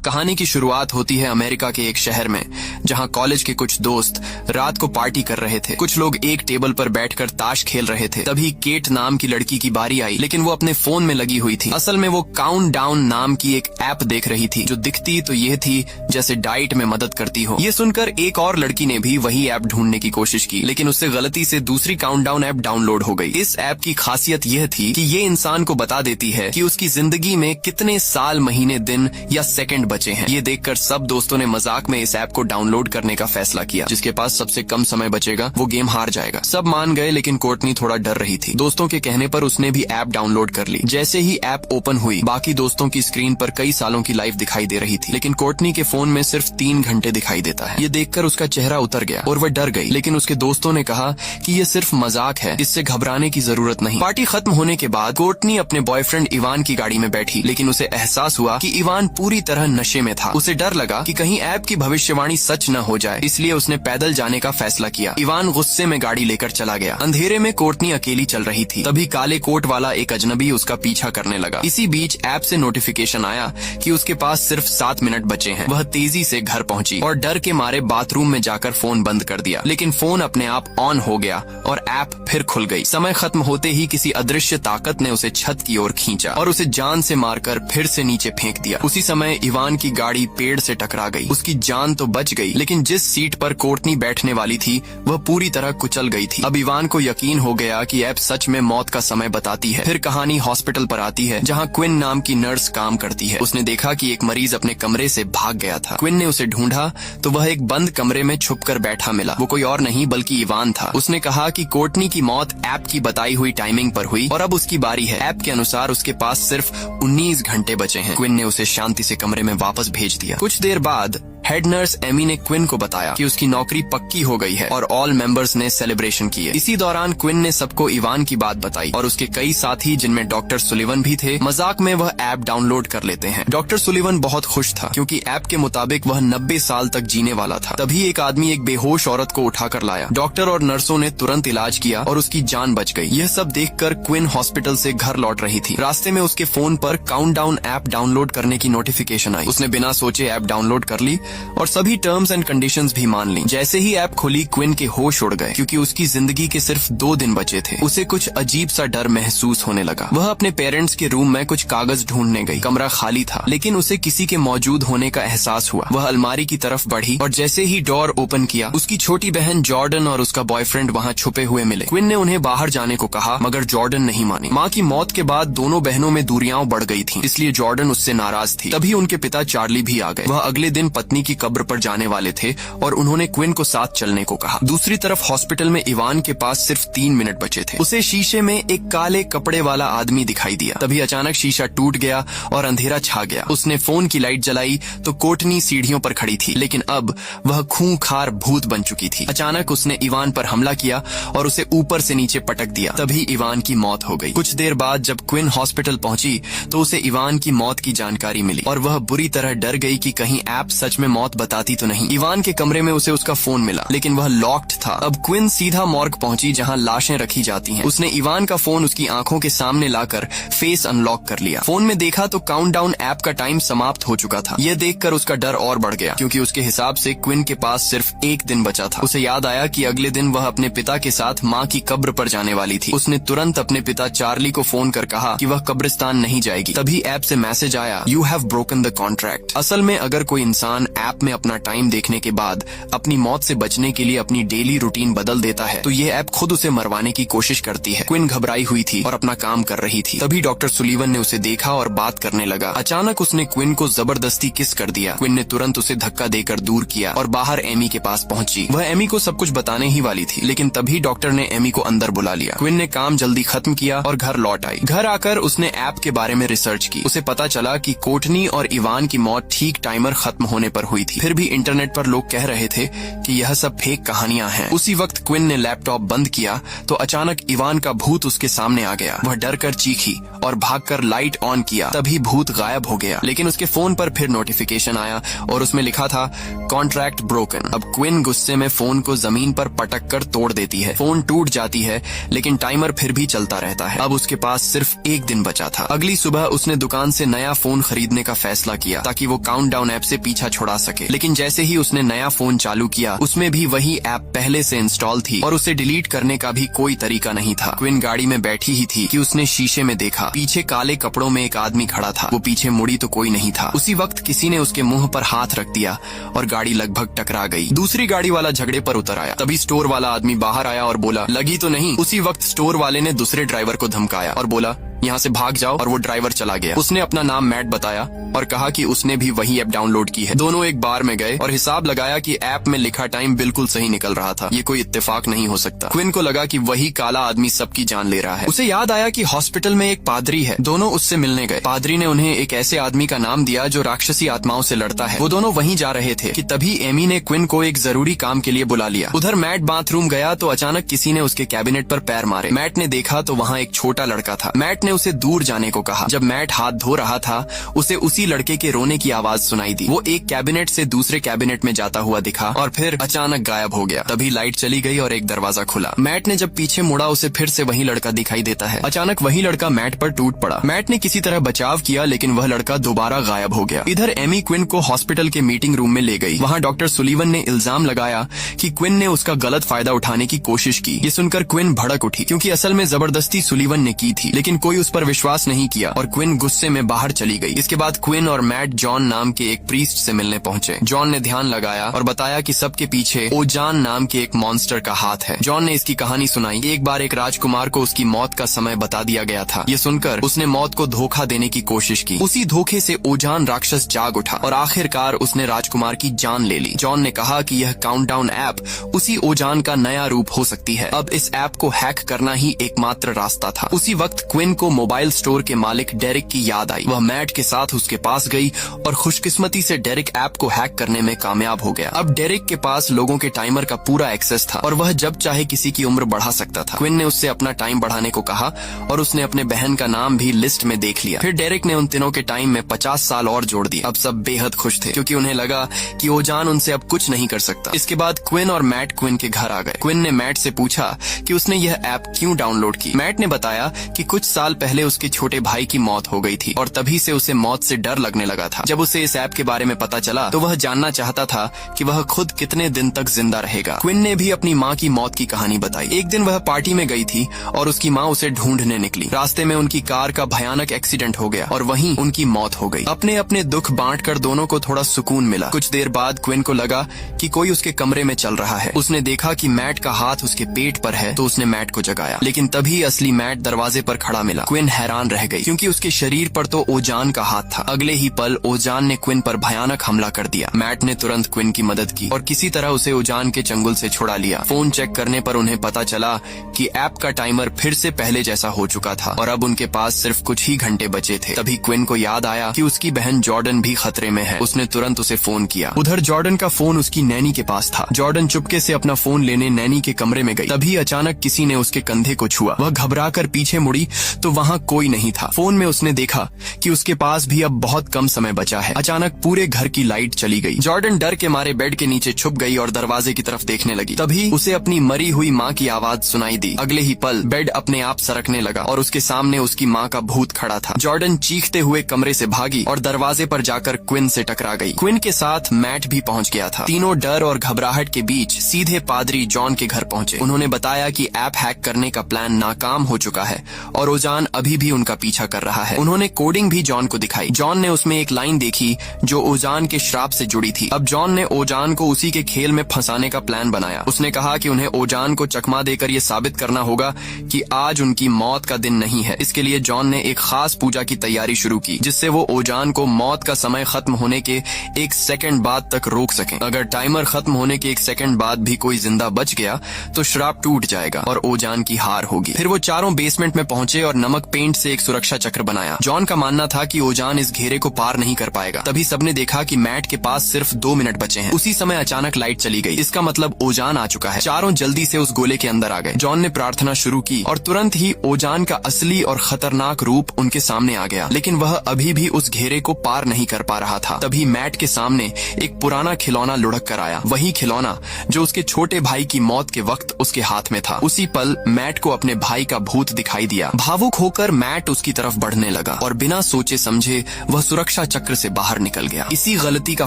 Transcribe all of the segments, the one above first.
कहानी की शुरुआत होती है अमेरिका के एक शहर में, जहां कॉलेज के कुछ दोस्त रात को पार्टी कर रहे थे। कुछ लोग एक टेबल पर बैठकर ताश खेल रहे थे। तभी केट नाम की लड़की की बारी आई, लेकिन वो अपने फोन में लगी हुई थी। असल में वो काउंटडाउन नाम की एक ऐप देख रही थी, जो दिखती तो ये थी जैसे डाइट में मदद करती हो। ये सुनकर एक और लड़की ने भी वही ऐप ढूंढने की कोशिश की, लेकिन उससे गलती से दूसरी काउंटडाउन ऐप डाउनलोड हो गई। इस ऐप की खासियत यह थी कि ये इंसान को बता देती है कि उसकी जिंदगी में कितने साल, महीने, दिन या सेकंड बचे हैं। ये देखकर सब दोस्तों ने मजाक में इस ऐप को डाउनलोड करने का फैसला किया। जिसके पास सबसे कम समय बचेगा वो गेम हार जाएगा। सब मान गए, लेकिन कोर्टनी थोड़ा डर रही थी। दोस्तों के कहने पर उसने भी ऐप डाउनलोड कर ली। जैसे ही ऐप ओपन हुई, बाकी दोस्तों की स्क्रीन पर कई सालों की लाइफ दिखाई दे रही थी, लेकिन कोर्टनी के फोन में सिर्फ 3 घंटे दिखाई देता है। ये देखकर उसका चेहरा उतर गया और वह डर गई, लेकिन उसके दोस्तों ने कहा कि ये सिर्फ मजाक है, इससे घबराने की जरूरत नहीं। पार्टी खत्म होने के बाद कोर्टनी अपने बॉयफ्रेंड इवान की गाड़ी में बैठी, लेकिन उसे एहसास हुआ कि इवान पूरी तरह नशे में था। उसे डर लगा कि कहीं ऐप की भविष्यवाणी सच न हो जाए, इसलिए उसने पैदल जाने का फैसला किया। इवान गुस्से में गाड़ी लेकर चला गया। अंधेरे में कोर्टनी अकेली चल रही थी। तभी काले कोट वाला एक अजनबी उसका पीछा करने लगा। इसी बीच ऐप से नोटिफिकेशन आया कि उसके पास सिर्फ 7 मिनट बचे हैं। वह तेजी से घर पहुंची और डर के मारे बाथरूम में जाकर फोन बंद कर दिया, लेकिन फोन अपने आप ऑन हो गया और ऐप फिर खुल गई। समय खत्म होते ही किसी अदृश्य ताकत ने उसे छत की ओर खींचा और उसे जान से मारकर फिर से नीचे फेंक दिया। उसी समय इवान की गाड़ी पेड़ से टकरा गई। उसकी जान तो बच गई, लेकिन जिस सीट पर कोर्टनी बैठने वाली थी वह पूरी तरह कुचल गई थी। अब इवान को यकीन हो गया कि ऐप सच में मौत का समय बताती है। फिर कहानी हॉस्पिटल पर आती है, जहां क्विन नाम की नर्स काम करती है। उसने देखा कि एक मरीज अपने कमरे से भाग गया था। क्विन ने उसे ढूंढा तो वह एक बंद कमरे में छुपकर बैठा मिला। वो कोई और नहीं बल्कि इवान था। उसने कहा कि कोर्टनी की मौत ऐप की बताई हुई टाइमिंग पर हुई और अब उसकी बारी है। ऐप के अनुसार उसके पास सिर्फ 19 घंटे बचे हैं। क्विन ने उसे शांति से कमरे में वापस भेज दिया। कुछ देर बाद हेड नर्स एमी ने क्विन को बताया कि उसकी नौकरी पक्की हो गई है और ऑल मेंबर्स ने सेलिब्रेशन किए। इसी दौरान क्विन ने सबको इवान की बात बताई और उसके कई साथी, जिनमें डॉक्टर सुलिवन भी थे, मजाक में वह ऐप डाउनलोड कर लेते हैं। डॉक्टर सुलिवन बहुत खुश था, क्योंकि ऐप के मुताबिक वह 90 साल तक जीने वाला था। तभी एक आदमी एक बेहोश औरत को उठाकर लाया। डॉक्टर और नर्सों ने तुरंत इलाज किया और उसकी जान बच गई। यह सब देखकर क्विन हॉस्पिटल से घर लौट रही थी। रास्ते में उसके फोन पर काउंटडाउन ऐप डाउनलोड करने की नोटिफिकेशन आई। उसने बिना सोचे ऐप डाउनलोड कर ली और सभी टर्म्स एंड कंडीशंस भी मान ली। जैसे ही ऐप खुली, क्विन के होश उड़ गए, क्योंकि उसकी जिंदगी के सिर्फ 2 दिन बचे थे। उसे कुछ अजीब सा डर महसूस होने लगा। वह अपने पेरेंट्स के रूम में कुछ कागज ढूंढने गई। कमरा खाली था, लेकिन उसे किसी के मौजूद होने का एहसास हुआ। वह अलमारी की तरफ बढ़ी और जैसे ही डोर ओपन किया, उसकी छोटी बहन जॉर्डन और उसका बॉयफ्रेंड वहाँ छुपे हुए मिले। क्विन ने उन्हें बाहर जाने को कहा, मगर जॉर्डन नहीं मानी। माँ की मौत के बाद दोनों बहनों में दूरियां बढ़ गई थी, इसलिए जॉर्डन उससे नाराज थी। तभी उनके पिता चार्ली भी आ गए। वह अगले दिन पत्नी की कब्र पर जाने वाले थे और उन्होंने क्विन को साथ चलने को कहा। दूसरी तरफ हॉस्पिटल में इवान के पास सिर्फ 3 मिनट बचे थे। उसे शीशे में एक काले कपड़े वाला आदमी दिखाई दिया। तभी अचानक शीशा टूट गया और अंधेरा छा गया। उसने फोन की लाइट जलाई तो कोर्टनी सीढ़ियों पर खड़ी थी, लेकिन अब वह खूंखार भूत बन चुकी थी। अचानक उसने इवान पर हमला किया और उसे ऊपर से नीचे पटक दिया। तभी इवान की मौत हो गई। कुछ देर बाद जब क्विन हॉस्पिटल पहुंची तो उसे इवान की मौत की जानकारी मिली और वह बुरी तरह डर गई कि कहीं ऐप सच में मौत बताती तो नहीं। इवान के कमरे में उसे उसका फोन मिला, लेकिन वह लॉक्ड था। अब क्विन सीधा मॉर्ग पहुंची, जहां लाशें रखी जाती हैं। उसने इवान का फोन उसकी आंखों के सामने लाकर फेस अनलॉक कर लिया। फोन में देखा तो काउंटडाउन ऐप का टाइम समाप्त हो चुका था। यह देखकर उसका डर और बढ़ गया, क्योंकि उसके हिसाब से क्विन के पास सिर्फ 1 दिन बचा था। उसे याद आया कि अगले दिन वह अपने पिता के साथ माँ की कब्र पर जाने वाली थी। उसने तुरंत अपने पिता चार्ली को फोन कर कहा कि वह कब्रिस्तान नहीं जाएगी। तभी ऐप से मैसेज आया, you have broken the contract. असल में अगर कोई इंसान ऐप में अपना टाइम देखने के बाद अपनी मौत से बचने के लिए अपनी डेली रूटीन बदल देता है, तो यह ऐप खुद उसे मरवाने की कोशिश करती है। क्विन घबराई हुई थी और अपना काम कर रही थी। तभी डॉक्टर सुलिवन ने उसे देखा और बात करने लगा। अचानक उसने क्विन को जबरदस्ती किस कर दिया। क्विन ने तुरंत उसे धक्का देकर दूर किया और बाहर एमी के पास पहुंची। वह एमी को सब कुछ बताने ही वाली थी, लेकिन तभी डॉक्टर ने एमी को अंदर बुला लिया। क्विन ने काम जल्दी खत्म किया और घर लौट आई। घर आकर उसने ऐप के बारे में रिसर्च की। उसे पता चला कि कोर्टनी और इवान की मौत ठीक टाइमर खत्म होने पर हुई थी। फिर भी इंटरनेट पर लोग कह रहे थे कि यह सब फेक कहानियां हैं। उसी वक्त क्विन ने लैपटॉप बंद किया तो अचानक इवान का भूत उसके सामने आ गया। वह डर कर चीखी और भागकर लाइट ऑन किया, तभी भूत गायब हो गया। लेकिन उसके फोन पर फिर नोटिफिकेशन आया और उसमें लिखा था कॉन्ट्रैक्ट ब्रोकन। अब क्विन गुस्से में फोन को जमीन पर पटक कर तोड़ देती है। फोन टूट जाती है लेकिन टाइमर फिर भी चलता रहता है। अब उसके पास सिर्फ एक दिन बचा था। अगली सुबह उसने दुकान से नया फोन खरीदने का फैसला किया ताकि वो काउंटडाउन ऐप से पीछा छुड़ा सके। लेकिन जैसे ही उसने नया फोन चालू किया उसमें भी वही ऐप पहले से इंस्टॉल थी और उसे डिलीट करने का भी कोई तरीका नहीं था। क्विन गाड़ी में बैठी ही थी कि उसने शीशे में देखा, पीछे काले कपड़ों में एक आदमी खड़ा था। वो पीछे मुड़ी तो कोई नहीं था। उसी वक्त किसी ने उसके मुंह पर हाथ रख दिया और गाड़ी लगभग टकरा गई। दूसरी गाड़ी वाला झगड़े पर उतर आया। तभी स्टोर वाला आदमी बाहर आया और बोला लगी तो नहीं। उसी वक्त स्टोर वाले ने दूसरे ड्राइवर को धमकाया और बोला यहाँ से भाग जाओ, और वो ड्राइवर चला गया। उसने अपना नाम मैट बताया और कहा कि उसने भी वही ऐप डाउनलोड की है। दोनों एक बार में गए और हिसाब लगाया कि ऐप में लिखा टाइम बिल्कुल सही निकल रहा था। ये कोई इत्तेफाक नहीं हो सकता। क्विन को लगा कि वही काला आदमी सबकी जान ले रहा है। उसे याद आया कि हॉस्पिटल में एक पादरी है। दोनों उससे मिलने गए। पादरी ने उन्हें एक ऐसे आदमी का नाम दिया जो राक्षसी आत्माओं से लड़ता है। वो दोनों वहीं जा रहे थे कि तभी एमी ने क्विन को एक जरूरी काम के लिए बुला लिया। उधर मैट बाथरूम गया तो अचानक किसी ने उसके कैबिनेट पर पैर मारे। मैट ने देखा तो वहाँ एक छोटा लड़का था। मैट ने उसे दूर जाने को कहा। जब मैट हाथ धो रहा था उसे उसी लड़के के रोने की आवाज सुनाई दी। वो एक कैबिनेट से दूसरे कैबिनेट में जाता हुआ दिखा और फिर अचानक गायब हो गया। तभी लाइट चली गई और एक दरवाजा खुला। मैट ने जब पीछे मुड़ा उसे फिर से वही लड़का दिखाई देता है। अचानक वही लड़का मैट पर टूट पड़ा। मैट ने किसी तरह बचाव किया लेकिन वह लड़का दोबारा गायब हो गया। इधर एमी क्विन को हॉस्पिटल के मीटिंग रूम में ले गई। वहाँ डॉक्टर सुलीवन ने इल्जाम लगाया कि क्विन ने उसका गलत फायदा उठाने की कोशिश की। ये सुनकर क्विन भड़क उठी क्योंकि असल में जबरदस्ती सुलीवन ने की थी, लेकिन कोई उस पर विश्वास नहीं किया और क्विन गुस्से में बाहर चली गई। इसके बाद क्विन और मैट जॉन नाम के एक प्रीस्ट से मिलने पहुंचे। जॉन ने ध्यान लगाया और बताया कि सबके पीछे ओजान नाम के एक मॉन्स्टर का हाथ है। जॉन ने इसकी कहानी सुनाई। एक बार एक राजकुमार को उसकी मौत का समय बता दिया गया था। ये सुनकर उसने मौत को धोखा देने की कोशिश की। उसी धोखे से ओजान राक्षस जाग उठा और आखिरकार उसने राजकुमार की जान ले ली। जॉन ने कहा कि यह काउंटडाउन ऐप उसी ओजान का नया रूप हो सकती है। अब इस ऐप को हैक करना ही एकमात्र रास्ता था। उसी वक्त क्विन को मोबाइल स्टोर के मालिक डेरिक की याद आई। वह मैट के साथ उसके पास गई और खुशकिस्मती से डेरिक ऐप को हैक करने में कामयाब हो गया। अब डेरिक के पास लोगों के टाइमर का पूरा एक्सेस था और वह जब चाहे किसी की उम्र बढ़ा सकता था। क्विन ने उससे अपना टाइम बढ़ाने को कहा और उसने अपने बहन का नाम भी लिस्ट में देख लिया। फिर डेरिक ने उन तीनों के टाइम में 50 साल और जोड़ दिए। अब सब बेहद खुश थे क्योंकि उन्हें लगा कि ओजान उनसे अब कुछ नहीं कर सकता। इसके बाद क्विन और मैट क्विन के घर आ गए। क्विन ने मैट से पूछा कि उसने यह ऐप क्यों डाउनलोड की। मैट ने बताया कि कुछ साल पहले उसके छोटे भाई की मौत हो गई थी और तभी से उसे मौत से डर लगने लगा था। जब उसे इस ऐप के बारे में पता चला तो वह जानना चाहता था कि वह खुद कितने दिन तक जिंदा रहेगा। क्विन ने भी अपनी माँ की मौत की कहानी बताई। एक दिन वह पार्टी में गई थी और उसकी माँ उसे ढूंढने निकली। रास्ते में उनकी कार का भयानक एक्सीडेंट हो गया और वहीं उनकी मौत हो गई। अपने अपने दुख बांटकर दोनों को थोड़ा सुकून मिला। कुछ देर बाद क्विन को लगा कि कोई उसके कमरे में चल रहा है। उसने देखा कि मैट का हाथ उसके पेट पर है तो उसने मैट को जगाया, लेकिन तभी असली मैट दरवाजे पर खड़ा मिला। क्विन हैरान रह गई क्योंकि उसके शरीर पर तो ओजान का हाथ था। अगले ही पल ओजान ने क्विन पर भयानक हमला कर दिया। मैट ने तुरंत क्विन की मदद की और किसी तरह उसे ओजान के चंगुल से छुड़ा लिया। फोन चेक करने पर उन्हें पता चला कि ऐप का टाइमर फिर से पहले जैसा हो चुका था और अब उनके पास सिर्फ कुछ ही घंटे बचे थे। तभी क्विन को याद आया कि उसकी बहन जॉर्डन भी खतरे में है। उसने तुरंत उसे फोन किया। उधर जॉर्डन का फोन उसकी नैनी के पास था। जॉर्डन चुपके से अपना फोन लेने नैनी के कमरे में गई। तभी अचानक किसी ने उसके कंधे को छुआ। वह घबराकर पीछे मुड़ी तो वहाँ कोई नहीं था। फोन में उसने देखा कि उसके पास भी अब बहुत कम समय बचा है। अचानक पूरे घर की लाइट चली गई। जॉर्डन डर के मारे बेड के नीचे छुप गई और दरवाजे की तरफ देखने लगी। तभी उसे अपनी मरी हुई माँ की आवाज सुनाई दी। अगले ही पल बेड अपने आप सरकने लगा और उसके सामने उसकी माँ का भूत खड़ा था। जॉर्डन चीखते हुए कमरे से भागी और दरवाजे पर जाकर क्विन से टकरा गई। क्विन के साथ मैट भी पहुँच गया था। तीनों डर और घबराहट के बीच सीधे पादरी जॉन के घर पहुँचे। उन्होंने बताया कि ऐप हैक करने का प्लान नाकाम हो चुका है और ओजान अभी भी उनका पीछा कर रहा है। उन्होंने कोडिंग भी जॉन को दिखाई। जॉन ने उसमें एक लाइन देखी जो ओजान के श्राप से जुड़ी थी। अब जॉन ने ओजान को उसी के खेल में फंसाने का प्लान बनाया। उसने कहा कि उन्हें ओजान को चकमा देकर ये साबित करना होगा कि आज उनकी मौत का दिन नहीं है। इसके लिए जॉन ने एक खास पूजा की तैयारी शुरू की जिससे वो ओजान को मौत का समय खत्म होने के 1 सेकंड बाद तक रोक सकें। अगर टाइमर खत्म होने के 1 सेकंड बाद भी कोई जिंदा बच गया तो श्राप टूट जाएगा और ओजान की हार होगी। फिर वो चारों बेसमेंट में पहुंचे और नमक नमक पेंट से एक सुरक्षा चक्र बनाया। जॉन का मानना था कि ओजान इस घेरे को पार नहीं कर पाएगा। तभी सबने देखा कि मैट के पास सिर्फ 2 मिनट बचे हैं। उसी समय अचानक लाइट चली गई। इसका मतलब ओजान आ चुका है। चारों जल्दी से उस गोले के अंदर आ गए। जॉन ने प्रार्थना शुरू की और तुरंत ही ओजान का असली और खतरनाक रूप उनके सामने आ गया, लेकिन वह अभी भी उस घेरे को पार नहीं कर पा रहा था। तभी मैट के सामने एक पुराना खिलौना लुढ़क कर आया, वही खिलौना जो उसके छोटे भाई की मौत के वक्त उसके हाथ में था। उसी पल मैट को अपने भाई का भूत दिखाई दिया। भावुक होकर मैट उसकी तरफ बढ़ने लगा और बिना सोचे समझे वह सुरक्षा चक्र से बाहर निकल गया। इसी गलती का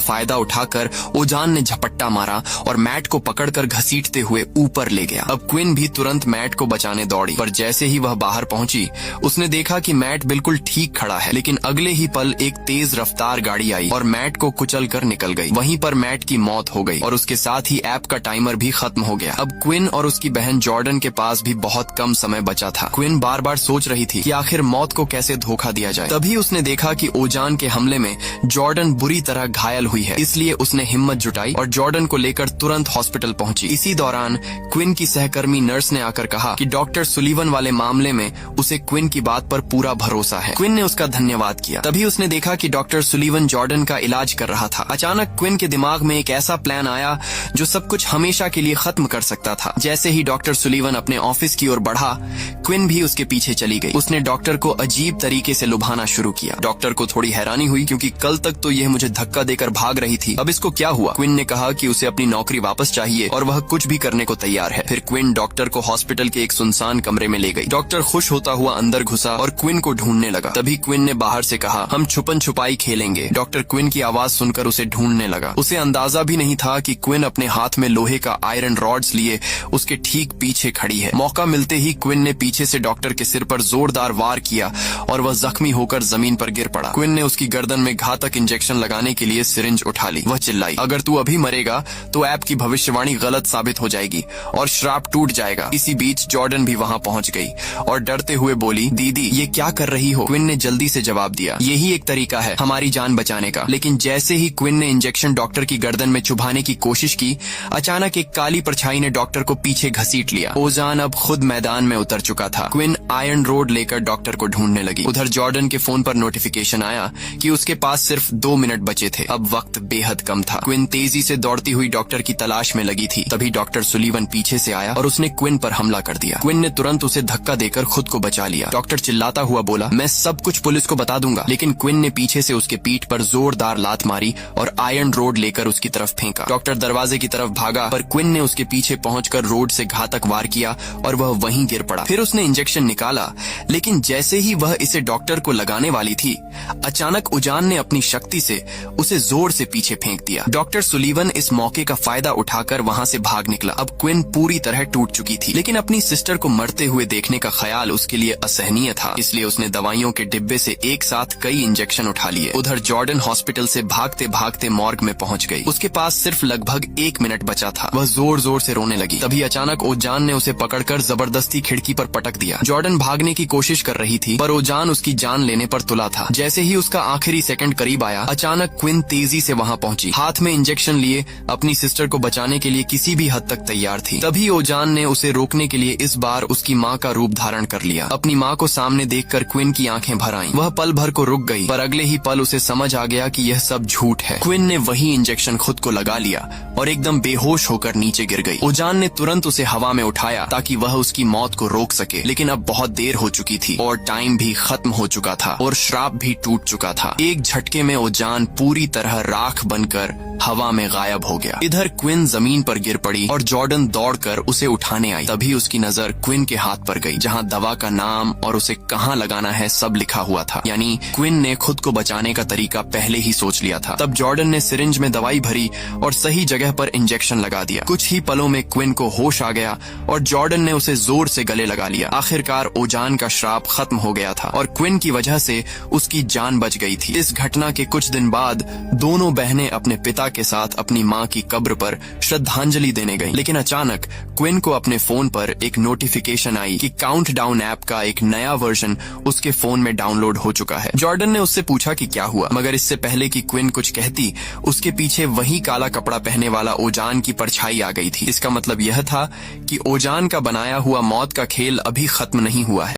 फायदा उठाकर ओजान ने झपट्टा मारा और मैट को पकड़कर घसीटते हुए ऊपर ले गया। अब क्विन भी तुरंत मैट को बचाने दौड़ी, पर जैसे ही वह बाहर पहुंची उसने देखा कि मैट बिल्कुल ठीक खड़ा है, लेकिन अगले ही पल एक तेज रफ्तार गाड़ी आई और मैट को कुचल कर निकल गई। वहीं पर मैट की मौत हो गई और उसके साथ ही ऐप का टाइमर भी खत्म हो गया। अब क्विन और उसकी बहन जॉर्डन के पास भी बहुत कम समय बचा था। क्विन बार बार सोच रही थी कि आखिर मौत को कैसे धोखा दिया जाए। तभी उसने देखा कि ओजान के हमले में जॉर्डन बुरी तरह घायल हुई है, इसलिए उसने हिम्मत जुटाई और जॉर्डन को लेकर तुरंत हॉस्पिटल पहुंची। इसी दौरान क्विन की सहकर्मी नर्स ने आकर कहा कि डॉक्टर सुलीवन वाले मामले में उसे क्विन की बात पर पूरा भरोसा है। क्विन ने उसका धन्यवाद किया। तभी उसने देखा कि डॉक्टर सुलीवन जॉर्डन का इलाज कर रहा था। अचानक क्विन के दिमाग में एक ऐसा प्लान आया जो सब कुछ हमेशा के लिए खत्म कर सकता था। जैसे ही डॉक्टर सुलीवन अपने ऑफिस की ओर बढ़ा, क्विन भी उसके पीछे चली गई। उसने डॉक्टर को अजीब तरीके से लुभाना शुरू किया। डॉक्टर को थोड़ी हैरानी हुई, क्योंकि कल तक तो यह मुझे धक्का देकर भाग रही थी, अब इसको क्या हुआ। क्विन ने कहा कि उसे अपनी नौकरी वापस चाहिए और वह कुछ भी करने को तैयार है। फिर क्विन डॉक्टर को हॉस्पिटल के एक सुनसान कमरे में ले गई। डॉक्टर खुश होता हुआ अंदर घुसा और क्विन को ढूंढने लगा। तभी क्विन ने बाहर से कहा, हम छुपन छुपाई खेलेंगे। डॉक्टर क्विन की आवाज सुनकर उसे ढूंढने लगा। उसे अंदाजा भी नहीं था कि क्विन अपने हाथ में लोहे का आयरन रॉड्स लिए उसके ठीक पीछे खड़ी है। मौका मिलते ही क्विन ने पीछे से डॉक्टर के सिर पर जोरदार वार किया और वह जख्मी होकर जमीन पर गिर पड़ा। क्विन ने उसकी गर्दन में घातक इंजेक्शन लगाने के लिए सिरिंज उठा ली। वह चिल्लाई, अगर तू अभी मरेगा तो ऐप की भविष्यवाणी गलत साबित हो जाएगी और श्राप टूट जाएगा। इसी बीच जॉर्डन भी वहाँ पहुँच गई और डरते हुए बोली, दीदी ये क्या कर रही हो। क्विन ने जल्दी से जवाब दिया, यही एक तरीका है हमारी जान बचाने का। लेकिन जैसे ही क्विन ने इंजेक्शन डॉक्टर की गर्दन में चुभाने की कोशिश की, अचानक एक काली परछाई ने डॉक्टर को पीछे घसीट लिया। ओजान अब खुद मैदान में उतर चुका था। क्विन आयरन रोड लेकर डॉक्टर को ढूंढने लगी। उधर जॉर्डन के फोन पर नोटिफिकेशन आया कि उसके पास सिर्फ 2 मिनट बचे थे। अब वक्त बेहद कम था। क्विन तेजी से दौड़ती हुई डॉक्टर की तलाश में लगी थी। तभी डॉक्टर सुलीवन पीछे से आया और उसने क्विन पर हमला कर दिया। क्विन ने तुरंत उसे धक्का देकर खुद को बचा लिया। डॉक्टर चिल्लाता हुआ बोला, मैं सब कुछ पुलिस को बता दूंगा। लेकिन क्विन ने पीछे से उसके पीठ पर जोरदार लात मारी और आयरन रोड लेकर उसकी तरफ फेंका। डॉक्टर दरवाजे की तरफ भागा, पर क्विन ने उसके पीछे पहुंचकर रोड से घातक वार किया और वह वहीं गिर पड़ा। फिर उसने इंजेक्शन निकाला, लेकिन जैसे ही वह इसे डॉक्टर को लगाने वाली थी, अचानक ओजान ने अपनी शक्ति से उसे जोर से पीछे फेंक दिया। डॉक्टर सुलीवन इस मौके का फायदा उठाकर वहां से भाग निकला। अब क्विन पूरी तरह टूट चुकी थी, लेकिन अपनी सिस्टर को मरते हुए देखने का ख्याल उसके लिए असहनीय था, इसलिए उसने दवाइयों के डिब्बे से एक साथ कई इंजेक्शन उठा लिए। उधर जॉर्डन हॉस्पिटल से भागते भागते मॉर्ग में पहुंच गई। उसके पास सिर्फ लगभग 1 मिनट बचा था। वह जोर जोर से रोने लगी। तभी अचानक ओजान ने उसे पकड़कर जबरदस्ती खिड़की पर पटक दिया। जॉर्डन भागने की कोशिश कर रही थी, पर ओजान उसकी जान लेने पर तुला था। जैसे ही उसका आखिरी सेकंड करीब आया, अचानक क्विन तेजी से वहां पहुंची। हाथ में इंजेक्शन लिए अपनी सिस्टर को बचाने के लिए किसी भी हद तक तैयार थी। तभी ओजान ने उसे रोकने के लिए इस बार उसकी माँ का रूप धारण कर लिया। अपनी माँ को सामने देखकर क्विन की आंखें भर आईं। वह पल भर को रुक गई, पर अगले ही पल उसे समझ आ गया कि यह सब झूठ है। क्विन ने वही इंजेक्शन खुद को लगा लिया और एकदम बेहोश होकर नीचे गिर गई। ओजान ने तुरंत उसे हवा में उठाया ताकि वह उसकी मौत को रोक सके, लेकिन अब बहुत देर हो चुकी थी और टाइम भी खत्म हो चुका था और श्राप भी टूट चुका था। एक झटके में ओजान पूरी तरह राख बनकर हवा में गायब हो गया। इधर क्विन जमीन पर गिर पड़ी और जॉर्डन दौड़कर उसे उठाने आई। तभी उसकी नजर क्विन के हाथ पर गई, जहां दवा का नाम और उसे कहां लगाना है सब लिखा हुआ था। यानी क्विन ने खुद को बचाने का तरीका पहले ही सोच लिया था। तब जॉर्डन ने सिरिंज में दवाई भरी और सही जगह पर इंजेक्शन लगा दिया। कुछ ही पलों में क्विन को होश आ गया और जॉर्डन ने उसे जोर से गले लगा लिया। आखिरकार ओजान का श्राप खत्म हो गया था और क्विन की वजह से उसकी जान बच गई थी। इस घटना के कुछ दिन बाद दोनों बहनें अपने पिता के साथ अपनी माँ की कब्र पर श्रद्धांजलि देने गईं। लेकिन अचानक क्विन को अपने फोन पर एक नोटिफिकेशन आई कि काउंटडाउन ऐप का एक नया वर्जन उसके फोन में डाउनलोड हो चुका है। जॉर्डन ने उससे पूछा कि क्या हुआ, मगर इससे पहले कि क्विन कुछ कहती, उसके पीछे वही काला कपड़ा पहने वाला ओजान की परछाई आ गई थी। इसका मतलब यह था कि ओजान का बनाया हुआ मौत का खेल अभी खत्म नहीं हुआ है।